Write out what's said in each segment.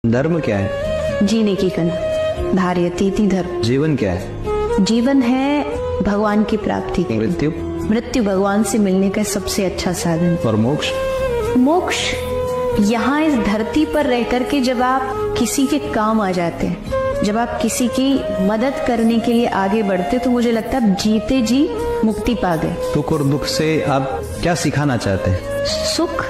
धर्म क्या है? जीने की कला। धार्यते इति धर्म। जीवन क्या है? जीवन है भगवान की प्राप्ति। मृत्यु? मृत्यु भगवान से मिलने का सबसे अच्छा साधन। और मोक्ष? मोक्ष यहाँ इस धरती पर रह करके जब आप किसी के काम आ जाते हैं, जब आप किसी की मदद करने के लिए आगे बढ़ते, तो मुझे लगता है जीते जी मुक्ति पा गए। सुख और दुख से आप क्या सिखाना चाहते हैं? सुख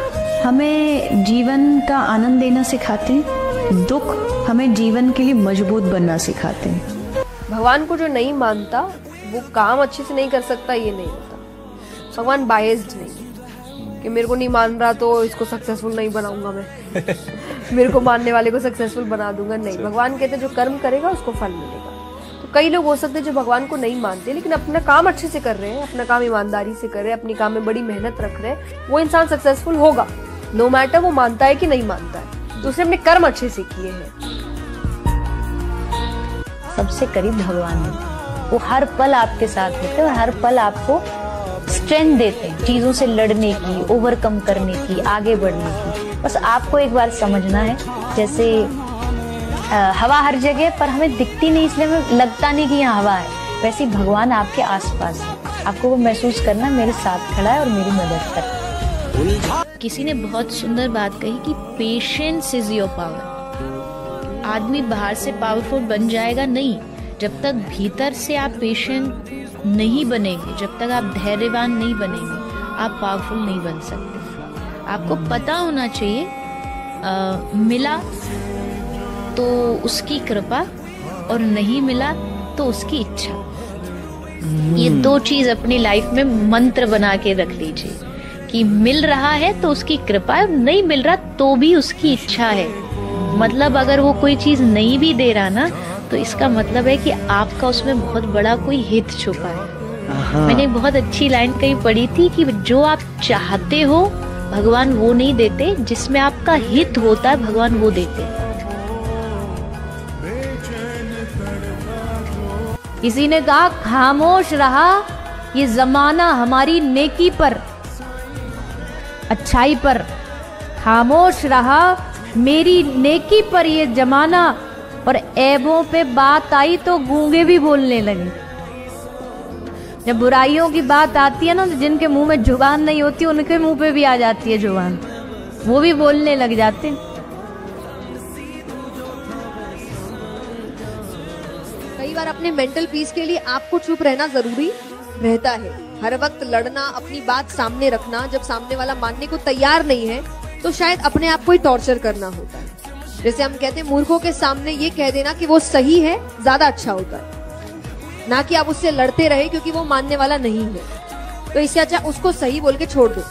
हमें जीवन का आनंद देना सिखाते हैं, दुख हमें जीवन के लिए मजबूत बनना सिखाते हैं। भगवान को जो नहीं मानता वो काम अच्छे से नहीं कर सकता, ये नहीं होता। भगवान बायस्ड नहीं है कि मेरे को नहीं मान रहा तो इसको सक्सेसफुल नहीं बनाऊंगा मैं मेरे को मानने वाले को सक्सेसफुल बना दूंगा, नहीं। भगवान कहते जो कर्म करेगा उसको फल मिलेगा। तो कई लोग हो सकते हैं जो भगवान को नहीं मानते लेकिन अपना काम अच्छे से कर रहे हैं, अपना काम ईमानदारी से कर रहे हैं, अपनी काम में बड़ी मेहनत रख रहे हैं, वो इंसान सक्सेसफुल होगा, नो मैटर वो मानता है कि नहीं मानता है, तो उसने अपने कर्म अच्छे से किए हैं। सबसे करीब भगवान है, वो हर पल आपके साथ होते हैं और हर पल आपको स्ट्रेंथ देते हैं चीजों से लड़ने की, ओवरकम करने की, आगे बढ़ने की। बस आपको एक बार समझना है, जैसे हवा हर जगह पर हमें दिखती नहीं, इसलिए हमें लगता नहीं कि यहाँ हवा है, वैसे ही भगवान आपके आसपास है। आपको वो महसूस करना मेरे साथ खड़ा है और मेरी मदद कर। किसी ने बहुत सुंदर बात कही कि पेशेंस इज योर पावर। आदमी बाहर से पावरफुल बन जाएगा नहीं, जब तक भीतर से आप पेशेंट नहीं बनेंगे, जब तक आप धैर्यवान नहीं बनेंगे, आप पावरफुल नहीं बन सकते। आपको पता होना चाहिए मिला तो उसकी कृपा और नहीं मिला तो उसकी इच्छा। ये दो चीज अपनी लाइफ में मंत्र बना के रख लीजिए कि मिल रहा है तो उसकी कृपा है, नहीं मिल रहा तो भी उसकी इच्छा है। मतलब अगर वो कोई चीज नहीं भी दे रहा ना, तो इसका मतलब है कि आपका उसमें बहुत बड़ा कोई हित छुपा है। मैंने बहुत अच्छी लाइन कहीं पढ़ी थी कि जो आप चाहते हो भगवान वो नहीं देते, जिसमें आपका हित होता है भगवान वो देते। किसी ने कहा खामोश रहा ये जमाना हमारी नेकी पर, अच्छाई पर, खामोश रहा मेरी नेकी पर ये जमाना, और ऐबों पे बात आई तो गूंगे भी बोलने लगे। जब बुराइयों की बात आती है ना, तो जिनके मुंह में जुबान नहीं होती उनके मुंह पे भी आ जाती है जुबान, वो भी बोलने लग जाते हैं। कई बार अपने मेंटल पीस के लिए आपको चुप रहना जरूरी रहता है। हर वक्त लड़ना, अपनी बात सामने रखना, जब सामने वाला मानने को तैयार नहीं है तो शायद अपने आप को ही टॉर्चर करना होता है। जैसे हम कहते हैं मूर्खों के सामने ये कह देना कि वो सही है ज्यादा अच्छा होता है, ना कि आप उससे लड़ते रहे क्योंकि वो मानने वाला नहीं है। तो इससे अच्छा उसको सही बोल के छोड़ दो।